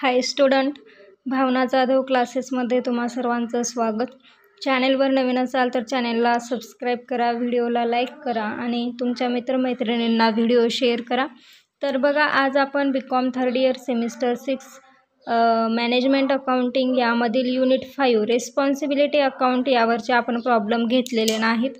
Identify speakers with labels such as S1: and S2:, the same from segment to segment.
S1: हाय student, भावना जाधव क्लासेसमध्ये तुम्हा सर्वांचं स्वागत। चॅनेलवर नवीन असाल तर चॅनेलला सबस्क्राईब करा, व्हिडिओला लाईक करा आणि तुमच्या मित्रमैत्रिणींना व्हिडिओ शेअर करा। तर बघा, आज आपण BCom third year semester 6 management accounting यामधील युनिट 5 रिस्पॉन्सिबिलिटी अकाउंट यावरचे आपण प्रॉब्लेम घेतलेले नाहीत।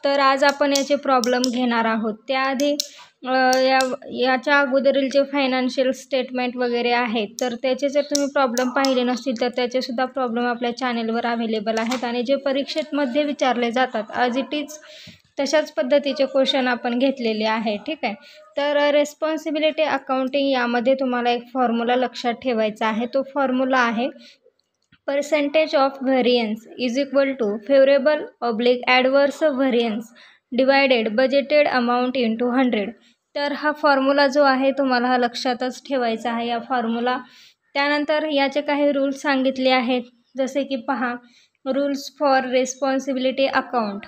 S1: तर आज आपण याचे प्रॉब्लेम घेणार आहोत। त्याआधी याच्या अगोदरील जे फायनान्शियल स्टेटमेंट वगैरे आहेत तर त्याचे जर तुम्ही प्रॉब्लेम पाहिले नसतील तर त्याचेसुद्धा प्रॉब्लेम आपल्या चॅनेलवर अवेलेबल आहेत आणि जे परीक्षेमध्ये विचारले जातात ॲज इट इज तशाच पद्धतीचे क्वेश्चन आपण घेतलेले आहे। ठीक आहे, तर रिस्पॉन्सिबिलिटी अकाउंटिंग यामध्ये तुम्हाला एक फॉर्म्युला लक्षात ठेवायचा आहे। तो फॉर्म्युला आहे percentage of variance is equal to favourable oblique adverse variance divided budgeted amount into 100। तर हा फॉर्म्युला जो आहे तुम्हाला हा लक्षातच ठेवायचा आहे या फॉर्म्युला। त्यानंतर याचे काही रूल्स सांगितले आहेत, जसे की पहा, रूल्स फॉर रिस्पॉन्सिबिलिटी अकाउंट।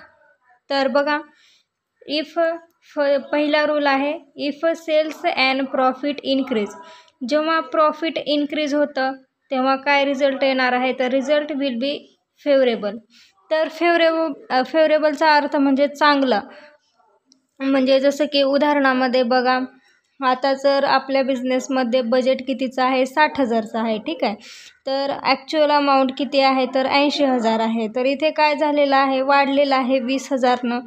S1: तर बघा, पहिला रूल आहे if sales and profit increase. जेव्हा प्रॉफिट इन्क्रीज होतं तेव्हा काय रिझल्ट येणार आहे, तर रिझल्ट विल बी फेवरेबल। तर फेवरेबलचा अर्थ म्हणजे चांगला, म्हणजे जसं की उदाहरणामध्ये बघा, आता जर आपल्या बिझनेसमध्ये बजेट कितीचं आहे, 60,000चं आहे। ठीक आहे, तर ॲक्च्युअल अमाऊंट किती आहे, तर 80,000 आहे। तर इथे काय झालेलं आहे, वाढलेलं आहे 20,000नं।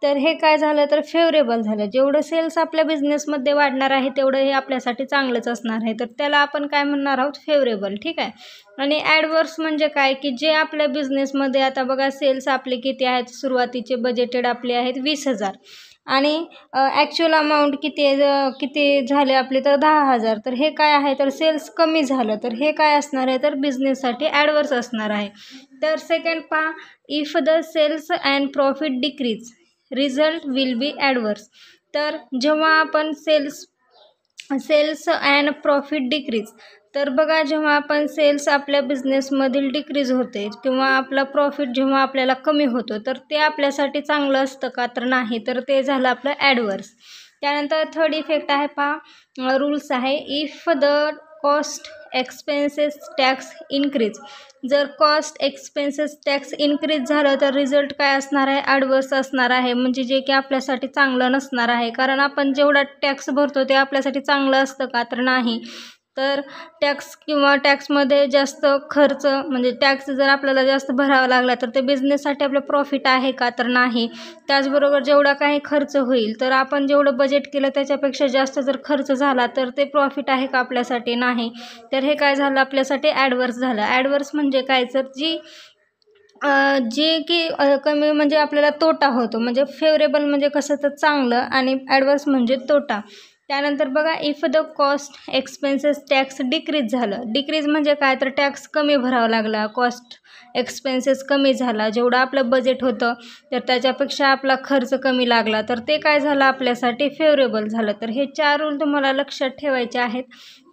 S1: तर हे काय झालं, तर फेवरेबल झालं। जेवढं सेल्स आपल्या बिझनेसमध्ये वाढणार आहे तेवढं हे आपल्यासाठी चांगलंच असणार आहे, तर त्याला आपण काय म्हणणार आहोत, फेवरेबल। ठीक आहे, आणि ॲडवर्स म्हणजे काय, की जे आपल्या बिझनेसमध्ये आता बघा सेल्स आपले किती आहेत, सुरुवातीचे बजेटेड आपले आहेत 20,000 आणि ॲक्च्युअल अमाऊंट किती झाले आपले, तर 10,000। तर हे काय आहे, तर सेल्स कमी झालं, तर हे काय असणार आहे, तर बिझनेससाठी ॲडवर्स असणार आहे। तर सेकंड पहा, if the sales and profit decrease result will be adverse. तर जेव्हा आपण सेल्स अँड प्रॉफिट डिक्रीज, तर बघा, जेव्हा आपण सेल्स आपल्या बिझनेसमधील डिक्रीज होते किंवा आपला प्रॉफिट जेव्हा आपल्याला कमी होतो तर ते आपल्यासाठी चांगलं असतं का, तर नाही, तर ते झालं आपलं ॲडवर्स। त्यानंतर थर्ड इफेक्ट आहे पहा, रूल्स आहे if the cost expenses tax increase. जर कॉस्ट एक्सपेन्सेस टॅक्स इन्क्रीज झालं तर रिझल्ट काय असणार आहे, ॲडवर्स असणार आहे, म्हणजे जे की आपल्यासाठी चांगलं नसणार आहे। कारण आपण जेवढा टॅक्स भरतो ते आपल्यासाठी चांगलं असतं का, तर नाही। तर टॅक्स किंवा टॅक्समध्ये जास्त खर्च, म्हणजे टॅक्स जर आपल्याला जास्त भरावा लागला तर ते बिझनेससाठी आपलं प्रॉफिट आहे का, तर नाही। त्याचबरोबर जेवढा काही खर्च होईल, तर आपण जेवढं बजेट केलं त्याच्यापेक्षा जास्त जर खर्च झाला तर ते प्रॉफिट आहे का आपल्यासाठी, नाही। तर हे काय झालं, आपल्यासाठी ॲडवर्स झालं। ॲडवर्स म्हणजे काय, तर जे की कमी म्हणजे आपल्याला तोटा होतो। म्हणजे फेवरेबल म्हणजे कसं, तर चांगलं, आणि ॲडवर्स म्हणजे तोटा। त्यानंतर बघा, if the cost expenses tax decrease झालं। डिक्रीज म्हणजे काय, तर टॅक्स कमी भरावा लागला, कॉस्ट एक्सपेन्सेस कमी झाला, जेवढं आपलं बजेट होतं तर त्याच्यापेक्षा आपला खर्च कमी लागला, तर ते काय झालं, आपल्यासाठी फेवरेबल झालं। तर हे 4 रूल तुम्हाला लक्षात ठेवायचे आहेत।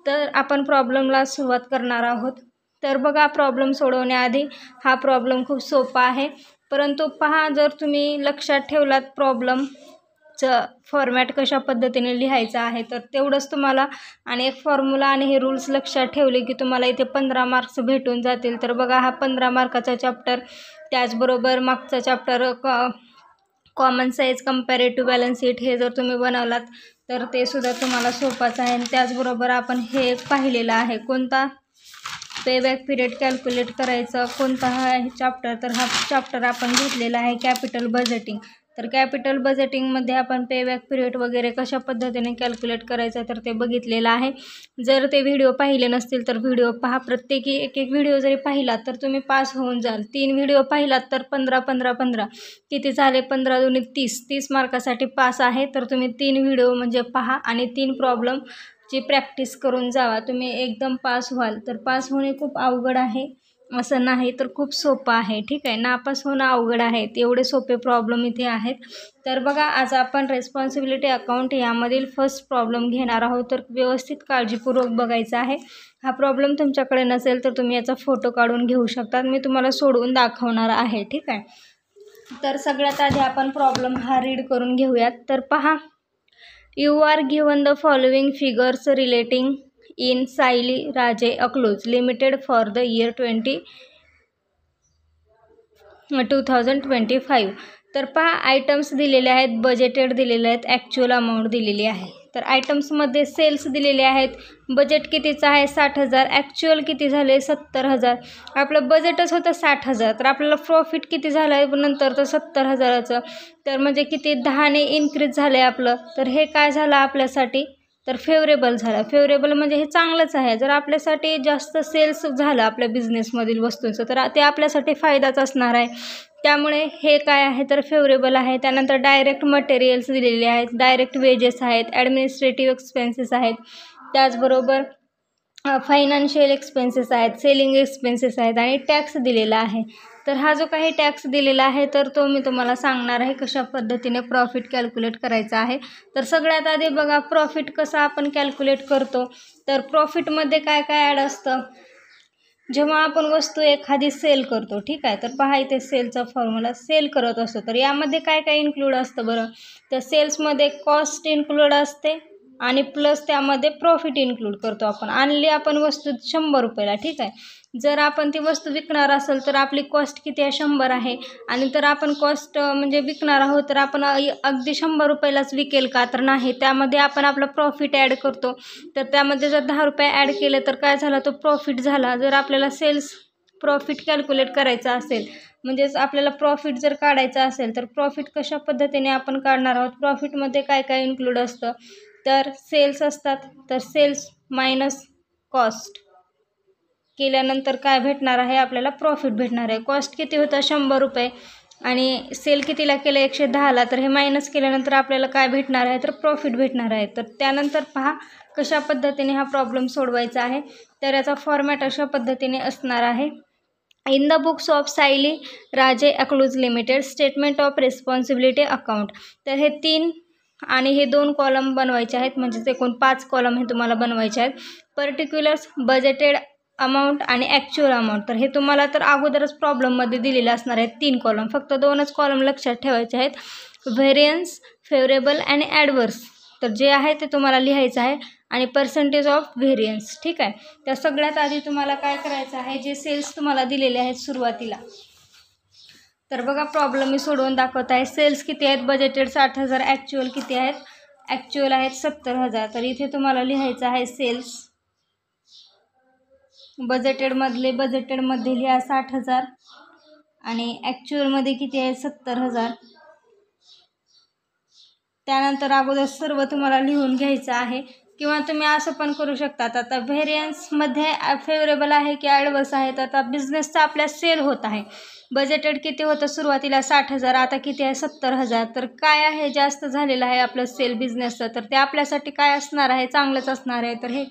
S1: तर आपण प्रॉब्लेमला सुरुवात करणार आहोत। तर बघा, प्रॉब्लेम सोडवण्याआधी हा प्रॉब्लेम खूप सोपा आहे, परंतु पहा, जर तुम्ही लक्षात ठेवलात प्रॉब्लेमचं फॉर्मॅट कशा पद्धतीने लिहायचं आहे तर तेवढंच तुम्हाला, आणि एक फॉर्म्युला आणि हे रूल्स लक्षात ठेवले की तुम्हाला इथे 15 मार्क्स भेटून जातील। तर बघा, हा 15 मार्काचा चॅप्टर, त्याचबरोबर मागचा chapter common size comparative balance sheet हे जर तुम्ही बनवलात तर ते सुद्धा तुम्हाला सोपाच आहे। आणि त्याचबरोबर आपण हे एक पाहिलेलं आहे, कोणता, पेबॅक पिरियड कॅल्क्युलेट करायचं, कोणता आहे चॅप्टर, तर हा चॅप्टर आपण घेतलेला आहे कॅपिटल बजेटिंग। तर कॅपिटल बजेटिंगमध्ये आपण पेबॅक पिरियड वगैरे कशा पद्धतीने कॅल्क्युलेट करायचं तर ते बघितलेलं आहे। जर ते व्हिडिओ पाहिले नसतील तर व्हिडिओ पहा, प्रत्येकी एक व्हिडिओ जरी पाहिलात तर तुम्ही पास होऊन जाल। 3 व्हिडिओ पाहिलात तर 15 किती झाले, 15 दुनी 30 मार्कासाठी पास आहे। तर तुम्ही 3 व्हिडिओ म्हणजे पहा आणि 3 प्रॉब्लेमची प्रॅक्टिस करून जावा, तुम्ही एकदम पास व्हाल। तर पास होणे खूप अवघड आहे असं नाही, तर खूप सोपं आहे। ठीक आहे, नापास होणं अवघड आहे, एवढे सोपे प्रॉब्लेम इथे आहेत। तर बघा, आज आपण रिस्पॉन्सिबिलिटी अकाउंट यामधील फर्स्ट प्रॉब्लेम घेणार आहोत, तर व्यवस्थित काळजीपूर्वक बघायचा आहे। हा प्रॉब्लेम तुमच्याकडे नसेल तर तुम्ही याचा फोटो काढून घेऊ शकता, मी तुम्हाला सोडवून दाखवणार आहे। ठीक आहे, तर सगळ्यात आधी आपण प्रॉब्लेम हा रीड करून घेऊयात। तर पहा, you are given the following figures relating in Sayali Raje Akluj limited for the year 2025. तर पहा आयटम्स दिलेले आहेत, बजेटेड दिलेले आहेत, ॲक्च्युअल अमाऊंट दिलेली आहे. तर आयटम्समध्ये सेल्स दिलेले आहेत, बजेट कितीचं आहे 60,000, ॲक्च्युअल किती झाले 70,000. आपलं बजेटच होतं 60,000, तर आपल्याला प्रॉफिट किती झालं आहे नंतर तर 70,000चं. तर म्हणजे किती 10ने इन्क्रीज झालं आहे आपलं. तर हे काय झालं आपल्यासाठी तर फेवरेबल झालं. फेवरेबल म्हणजे हे चांगलंच आहे. जर आपल्यासाठी जास्त सेल्स झालं आपल्या बिझनेसमधील वस्तूंचं तर ते आपल्यासाठी फायदाच असणार आहे. त्यामुळे हे काय आहे तर फेवरेबल आहे. त्यानंतर डायरेक्ट मटेरियल्स दिलेले आहेत, डायरेक्ट वेजेस आहेत, ॲडमिनिस्ट्रेटिव्ह एक्सपेन्सेस आहेत, त्याचबरोबर फायनान्शियल एक्सपेन्सेस आहेत, सेलिंग एक्सपेन्सेस आहेत आणि टॅक्स दिलेला आहे. तर हा जो काही टॅक्स दिलेला आहे तर तो मी तुम्हाला सांगणार आहे कशा पद्धतीने प्रॉफिट कॅल्क्युलेट करायचा आहे. तर सगळ्यात आधी बघा प्रॉफिट कसं आपण कॅल्क्युलेट करतो. तर प्रॉफिटमध्ये काय काय ॲड असतं. जेव्हा आपण वस्तू एखादी सेल करतो, ठीक आहे, तर पहा इथे सेलचा फॉर्म्युला सेल करत असतो. तर यामध्ये काय काय इन्क्लूड असतं बरं. तर सेल्समध्ये कॉस्ट इन्क्लूड असते आणि प्लस त्यामध्ये प्रॉफिट इन्क्लूड करतो आपण. आणली आपण वस्तू 100 रुपयाला, ठीक आहे. जर आपण ती वस्तू विकणार असेल तर आपली कॉस्ट किती आहे 100 आहे. आणि तर आपण कॉस्ट म्हणजे विकणार आहोत तर आपण अगदी 100 रुपयालाच विकेल का तर नाही. त्यामध्ये आपण आपलं प्रॉफिट ॲड करतो. तर त्यामध्ये जर 10 रुपये ॲड केले तर काय झाला तो प्रॉफिट झाला. जर आपल्याला सेल्स प्रॉफिट कॅल्क्युलेट करायचा असेल म्हणजेच आपल्याला प्रॉफिट जर काढायचा असेल तर प्रॉफिट कशा पद्धतीने आपण काढणार आहोत. प्रॉफिटमध्ये काय काय इन्क्लूड असतं तर सेल्स असतात. तर सेल्स मायनस कॉस्ट केल्यानंतर काय भेटणार आहे आपल्याला प्रॉफिट भेटणार आहे. कॉस्ट किती होतं 100 रुपये आणि सेल कितीला केलं 110ला. तर हे मायनस केल्यानंतर आपल्याला काय भेटणार आहे तर प्रॉफिट भेटणार आहे. तर त्यानंतर पहा कशा पद्धतीने हा प्रॉब्लेम सोडवायचा आहे. तर याचा फॉर्मॅट अशा पद्धतीने असणार आहे. In the books of Sayali Raje Akluj limited statement of responsibility account. तर हे 3 आणि हे 2 कॉलम बनवायचे आहेत. म्हणजे एकूण 5 कॉलम हे तुम्हाला बनवायचे आहेत. पर्टिक्युलर्स, बजेटेड अमाऊंट आणि ॲक्च्युअल अमाऊंट. तर हे तुम्हाला तर अगोदरच प्रॉब्लेममध्ये दिलेले असणार आहेत 3 कॉलम. फक्त 2च कॉलम लक्षात ठेवायचे आहेत. व्हेरियन्स, फेवरेबल आणि ॲडवर्स. तर जे आहे ते तुम्हाला लिहायचं आहे आणि पर्सेंटेज ऑफ व्हेरियन्स, ठीक आहे. तर सगळ्यात आधी तुम्हाला काय करायचं आहे जे सेल्स तुम्हाला दिलेले आहेत सुरुवातीला. तर बघा प्रॉब्लेम मी सोडवून दाखवत आहे. सेल्स किती आहेत बजेटेड 60,000, ॲक्च्युअल किती आहेत ॲक्च्युअल आहेत 70,000. तर इथे तुम्हाला लिहायचं आहे सेल्स बजेटेडमध्ये लिहा 60,000 आणि ॲक्च्युअलमध्ये किती आहे 70,000. त्यानंतर अगोदर सर्व तुम्हाला लिहून घ्यायचं आहे किंवा तुम्ही असं पण करू शकतात. आता व्हेरियन्समध्ये फेवरेबल आहे की ॲडवर्स आहे. तर आता बिझनेसचा आपल्या सेल होत आहे. बजेटेड किती होतं सुरुवातीला 60,000, आता किती आहे 70,000. तर काय आहे जास्त झालेलं आहे आपलं सेल बिझनेसचं. तर ते आपल्यासाठी काय असणार आहे चांगलंच असणार आहे. तर हे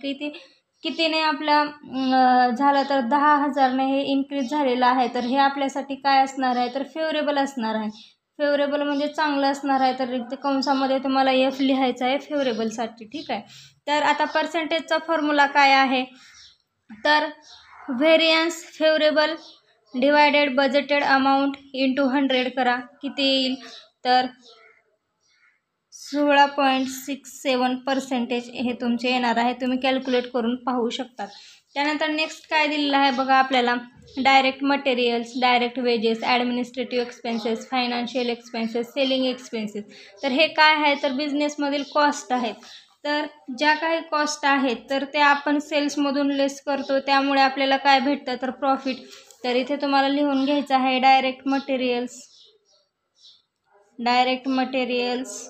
S1: कितीने आपलं झालं तर 10,000ने हे इन्क्रीज झालेलं आहे. तर हे आपल्यासाठी काय असणार आहे तर फेवरेबल असणार आहे. फेवरेबल म्हणजे चांगलं असणार आहे. तर इथे कंसामध्ये तुम्हाला F लिहायचं आहे फेवरेबलसाठी, ठीक आहे. तर आता पर्सेंटेजचा फॉर्म्युला काय आहे तर variance favourable divided budgeted amount into 100 करा. किती येईल तर 16.67% हे तुमचे येणार आहे. तुम्ही कॅल्क्युलेट करून पाहू शकतात. त्यानंतर नेक्स्ट काय दिलेलं आहे बघा आपल्याला. Direct materials, direct wedges, administrative expenses, financial expenses, selling expenses. तर हे काय आहे तर बिझनेसमधील कॉस्ट आहेत. तर ज्या काही कॉस्ट आहेत तर ते आपण सेल्समधून लेस करतो. त्यामुळे आपल्याला काय भेटतं तर प्रॉफिट. तर इथे तुम्हाला लिहून घ्यायचं आहे डायरेक्ट मटेरियल्स.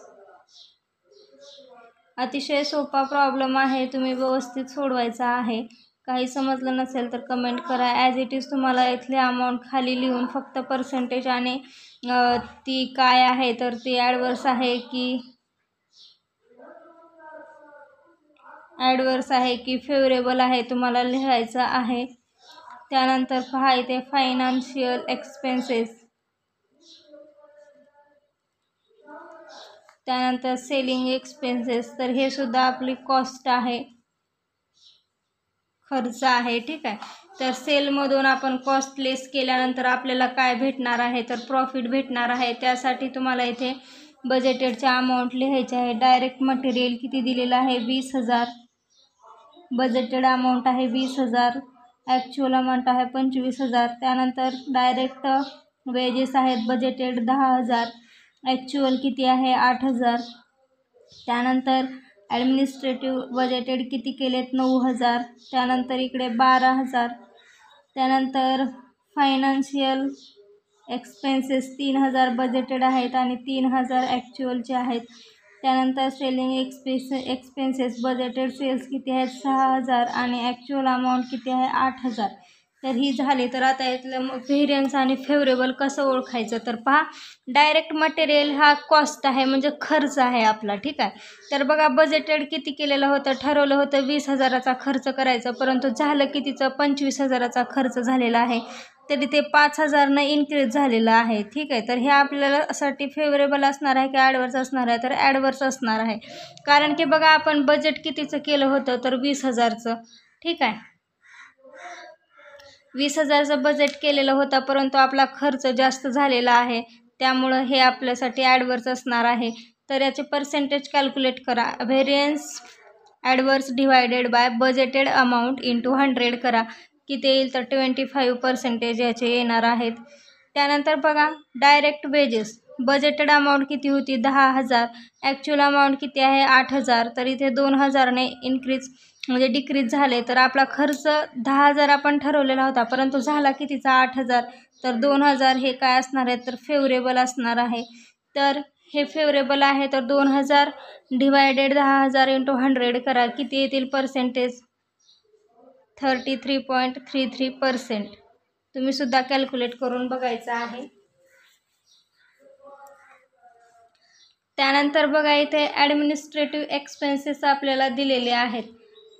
S1: अतिशय सोपा प्रॉब्लेम आहे. तुम्ही व्यवस्थित सोडवायचा आहे. काही समजलं नसेल तर कमेंट करा. ॲज इट इज तुम्हाला इथले अमाऊंट खाली लिहून फक्त पर्सेंटेज आणि ती काय आहे तर ती ॲडवर्स आहे की फेवरेबल आहे तुम्हाला लिहायचं आहे. त्यानंतर पहा इथे फायनान्शियल एक्सपेन्सेस, त्यानंतर सेलिंग एक्सपेन्सेस. तर हे सुद्धा आपली कॉस्ट आहे, खर्च आहे, ठीक आहे. तर सेलमधून आपण कॉस्ट लेस केल्यानंतर आपल्याला काय भेटणार आहे तर प्रॉफिट भेटणार आहे. त्यासाठी तुम्हाला इथे बजेटेडच्या अमाऊंट लिहायचे आहे. डायरेक्ट मटेरियल किती दिलेलं आहे 20,000. बजेटेड अमाऊंट आहे 20,000, ॲक्च्युअल अमाऊंट आहे 25,000. त्यानंतर डायरेक्ट वेजेस आहेत बजेटेड 10,000, ॲक्च्युअल किती आहे 8,000. त्यानंतर ॲडमिनिस्ट्रेटिव्ह बजेटेड किती केलेत 9,000. त्यानंतर इकडे 12,000. त्यानंतर फायनान्शियल एक्सपेन्सेस 3,000 बजेटेड आहेत आणि 3,000 ॲक्च्युअलचे आहेत. त्यानंतर सेलिंग एक्सपेन्सेस बजेटेड सेल्स किती आहेत 6,000 आणि ॲक्च्युअल अमाऊंट किती आहे 8,000. तर ही झाली. तर आता यातलं व्हेरियन्स आणि फेवरेबल कसं ओळखायचं, तर पहा, डायरेक्ट मटेरियल हा कॉस्ट आहे म्हणजे खर्च आहे आपला, ठीक आहे. तर बघा, बजेटेड किती केलेलं होतं, ठरवलं होतं 20,000चा खर्च करायचं, परंतु झालं कितीचं 25,000चा खर्च झालेला आहे. तरी ते 5,000नं इन्क्रीज झालेलं आहे, ठीक आहे. तर हे आपल्याला साठी फेवरेबल असणार आहे की ॲडवर्स असणार आहे, तर ॲडवर्स असणार आहे. कारण की बघा, आपण बजेट कितीचं केलं होतं, तर 20,000चं, ठीक आहे. 20,000चं बजेट केलेलं होतं, परंतु आपला खर्च जास्त झालेला आहे, त्यामुळं हे आपल्यासाठी ॲडवर्स असणार आहे. तर याचे पर्सेंटेज कॅल्क्युलेट करा. Variance adverse divided by budgeted amount into 100 करा. किती येईल, तर 25% याचे येणार आहेत. त्यानंतर बघा, डायरेक्ट वेजेस बजेटेड अमाऊंट किती होती 10,000, ॲक्च्युअल अमाऊंट किती आहे 8,000. तर इथे 2,000ने इन्क्रीज म्हणजे डिक्रीज झाले. तर आपला खर्च 10,000 आपण ठरवलेला होता, परंतु झाला कितीचा 8,000. तर 2,000 हे काय असणार आहे, तर फेवरेबल असणार आहे. तर हे फेवरेबल आहे. तर 2,000 डिवायडेड 10,000 इंटू 100 करा. किती येतील पर्सेंटेज, 33.33%. तुम्ही सुद्धा कॅल्क्युलेट करून बघायचं आहे. त्यानंतर बघा, इथे ॲडमिनिस्ट्रेटिव्ह एक्सपेन्सेस आपल्याला दिलेले आहेत.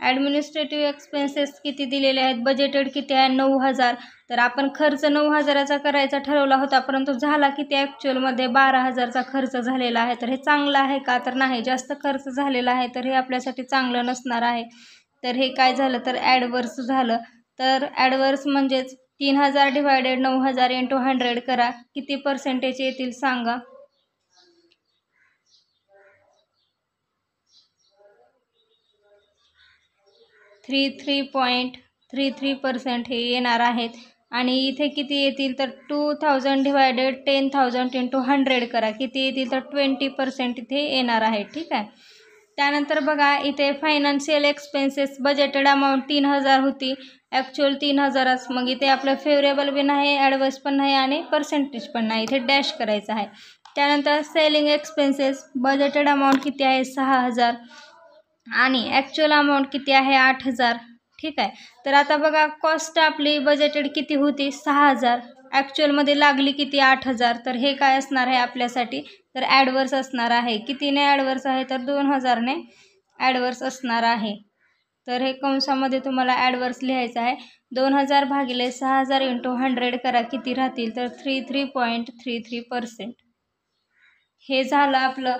S1: ॲडमिनिस्ट्रेटिव्ह एक्सपेन्सेस किती दिलेले आहेत, बजेटेड किती आहे 9,000. तर आपण खर्च 9,000चा करायचा ठरवला होता, परंतु झाला किती ॲक्च्युअलमध्ये 12,000चा खर्च झालेला आहे. तर हे चांगलं आहे का, तर नाही, जास्त खर्च झालेला आहे, तर हे आपल्यासाठी चांगलं नसणार आहे. तर हे काय झालं, तर ॲडवर्स झालं. तर ॲडवर्स म्हणजेच 3,000 डिवायडेड 9,000 इंटू 100 करा. किती पर्सेंटेज येतील सांगा. 33.33% हे येणार आहेत. आणि इथे किती येतील, तर 2,000 डिवायडेड 10,000 इंटू 100 करा. किती येतील, तर 20% इथे येणार आहे, ठीक आहे. त्यानंतर बघा, इथे फायनान्शियल एक्सपेन्सेस बजेटेड अमाऊंट 3,000 होती, ॲक्च्युअल 3,000च. मग इथे आपलं फेवरेबल पण नाही, ॲडवर्स पण नाही आणि पर्सेंटेज पण नाही, इथे डॅश करायचं आहे. त्यानंतर सेलिंग एक्सपेन्सेस बजेटेड अमाऊंट किती आहे 6,000 आणि ॲक्च्युअल अमाऊंट किती आहे 8,000, ठीक आहे. तर आता बघा, कॉस्ट आपली बजेटेड किती होती 6,000, ॲक्च्युअलमध्ये लागली किती 8,000. तर हे काय असणार आहे आपल्यासाठी, तर ॲडवर्स असणार आहे. कितीने ॲडवर्स आहे, तर 2,000ने ॲडवर्स असणार आहे. तर हे कंसामध्ये तुम्हाला ॲडवर्स लिहायचं आहे. 2,000 भागिले 6,000 इंटू 100 करा. किती राहतील, तर 33.33%. हे झालं आपलं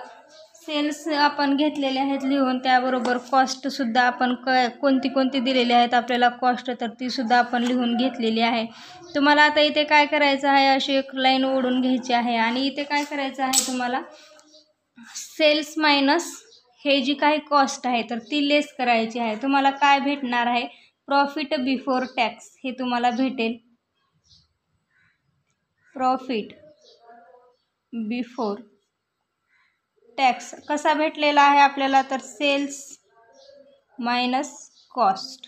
S1: सेल्स आपण घेतलेले आहेत लिहून. त्याबरोबर कॉस्टसुद्धा आपण कोणती कोणती दिलेली आहेत आपल्याला कॉस्ट, तर तीसुद्धा आपण लिहून घेतलेली आहे. तुम्हाला आता इथे काय करायचं आहे, अशी एक लाईन ओढून घ्यायची आहे आणि इथे काय करायचं आहे तुम्हाला, सेल्स मायनस हे जी काही कॉस्ट आहे तर ती लेस करायची आहे. तुम्हाला काय भेटणार आहे, प्रॉफिट बिफोर टॅक्स हे तुम्हाला भेटेल. प्रॉफिट बिफोर टॅक्स कसा भेटलेला आहे आपल्याला, तर सेल्स मायनस कॉस्ट.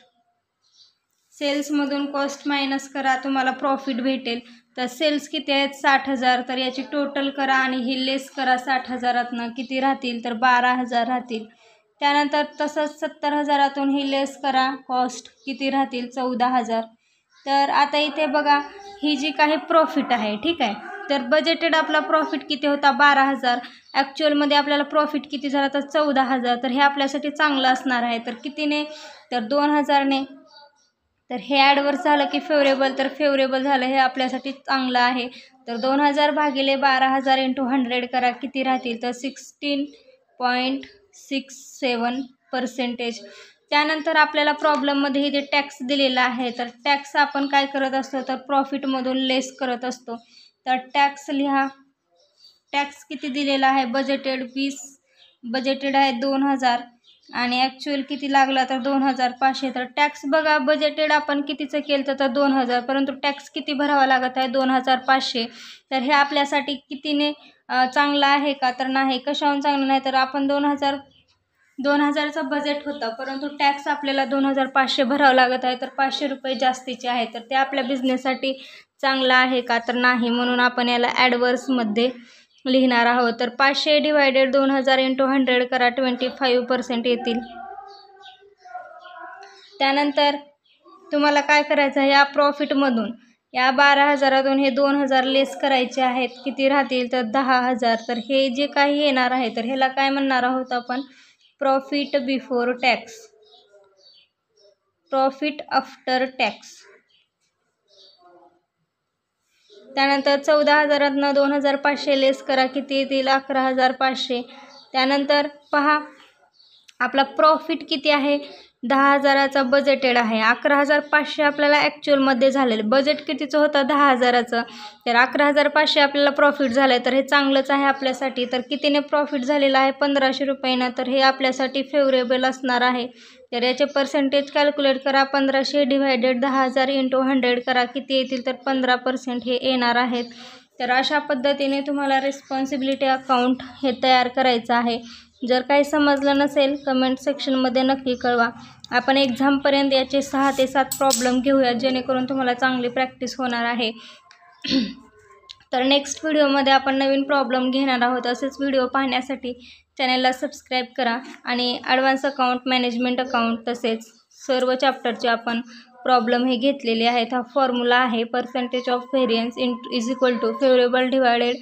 S1: सेल्समधून कॉस्ट मायनस करा, तुम्हाला प्रॉफिट भेटेल. तर सेल्स किती आहेत 60,000, तर याची टोटल करा आणि ही लेस करा 60,000तनं. किती राहतील, तर 12,000 राहतील. त्यानंतर तसंच 70,000तून ही लेस करा, कॉस्ट किती राहतील 14,000. तर आता इथे बघा, ही जी काही प्रॉफिट आहे, ठीक आहे. तर बजेटेड आपला प्रॉफिट किती होता 12,000, ॲक्च्युअलमध्ये आपल्याला प्रॉफिट किती झाला, तर 14,000. तर हे आपल्यासाठी चांगलं असणार आहे. तर कितीने, तर 2,000ने. तर हे ॲडवर्स झालं की फेवरेबल, तर फेवरेबल झालं, हे आपल्यासाठी चांगलं आहे. तर 2,000 भागिले 12,000 इंटू 100 करा. किती राहतील, तर 16.67%. त्यानंतर आपल्याला प्रॉब्लेममध्ये इथे टॅक्स दिलेला आहे. तर टॅक्स आपण काय करत असतो, तर प्रॉफिटमधून लेस करत असतो. तर टॅक्स लिहा. टॅक्स किती दिलेला आहे, बजेटेड 20, बजेटेड आहे 2,000, आणि ॲक्च्युअल किती लागला तर 2500. तर टॅक्स बघा बजेटेड आपण कितीचं केलं तर 2000, परंतु टॅक्स किती भरावा लागत आहे 2500. तर हे आपल्यासाठी कितीने चांगलं आहे का तर नाही. कशाहून चांगलं नाही तर आपण 2000चं बजेट होतं, परंतु टॅक्स आपल्याला 2500 भरावं लागत आहे. तर 500 रुपये जास्तीचे आहे. तर ते आपल्या बिझनेससाठी चांगलं आहे का तर नाही. म्हणून आपण याला ॲडवर्समध्ये लिहिणार आहोत. तर 500 डिवायडेड 2000 × 100 करा, 25% येतील. त्यानंतर तुम्हाला काय करायचं आहे, या प्रॉफिटमधून या 12,000तून हे 2000 लेस करायचे आहेत. किती राहतील तर 10,000. तर हे जे काही येणार आहे तर ह्याला काय म्हणणार आहोत आपण, profit before tax, profit after tax. त्यानंतर 14,000तनं 2500 लेस करा, किती येतील 11,500. त्यानंतर पहा आपला प्रॉफिट किती आहे, 10,000चा बजेटेड आहे. 11,500 आपल्याला ॲक्च्युअलमध्ये झालेलं. बजेट कितीचं होतं 10,000चं, तर 11,500 आपल्याला प्रॉफिट झालं आहे. तर हे चांगलंच आहे आपल्यासाठी. तर कितीने प्रॉफिट झालेलं आहे 1500 रुपयानं. तर हे आपल्यासाठी फेवरेबल असणार आहे. तर याचे पर्सेंटेज कॅल्क्युलेट करा. 1500 डिवायडेड 10,000 × 100 करा, किती येतील तर 15% हे येणार आहेत. तर अशा पद्धतीने तुम्हाला रिस्पॉन्सिबिलिटी अकाउंट हे तयार करायचं आहे. जर काही समजलं नसेल कमेंट सेक्शनमध्ये नक्की कळवा. आपण एक्झामपर्यंत याचे 6 ते 7 प्रॉब्लेम घेऊया, जेणेकरून तुम्हाला चांगली प्रॅक्टिस होणार आहे. तर नेक्स्ट व्हिडिओमध्ये आपण नवीन प्रॉब्लेम घेणार आहोत. असेच व्हिडिओ पाहण्यासाठी चॅनलला सबस्क्राईब करा. आणि ॲडव्हान्स अकाउंट, मॅनेजमेंट अकाउंट तसेच सर्व चॅप्टरचे आपण प्रॉब्लेम हे घेतलेले आहेत. हा फॉर्म्युला आहे, percentage of variance is equal to favourable divided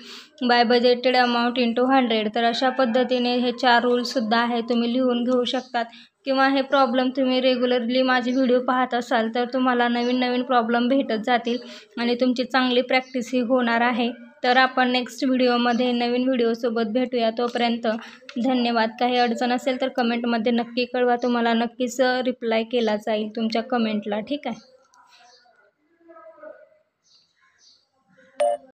S1: by budgeted amount × 100. तर अशा पद्धतीने हे 4 रूल्ससुद्धा आहे, तुम्ही लिहून घेऊ शकतात. किंवा हे प्रॉब्लेम तुम्ही रेग्युलरली माझे व्हिडिओ पाहत असाल तर तुम्हाला नवीन नवीन प्रॉब्लेम भेटत जातील आणि तुमची चांगली प्रॅक्टिस ही होणार आहे. तर आपण नेक्स्ट व्हिडिओमध्ये नवीन व्हिडिओसोबत भेटूया. तोपर्यंत धन्यवाद. काही अडचण असेल तर कमेंटमध्ये नक्की कळवा. तुम्हाला नक्कीच रिप्लाय केला जाईल तुमच्या कमेंटला. ठीक आहे.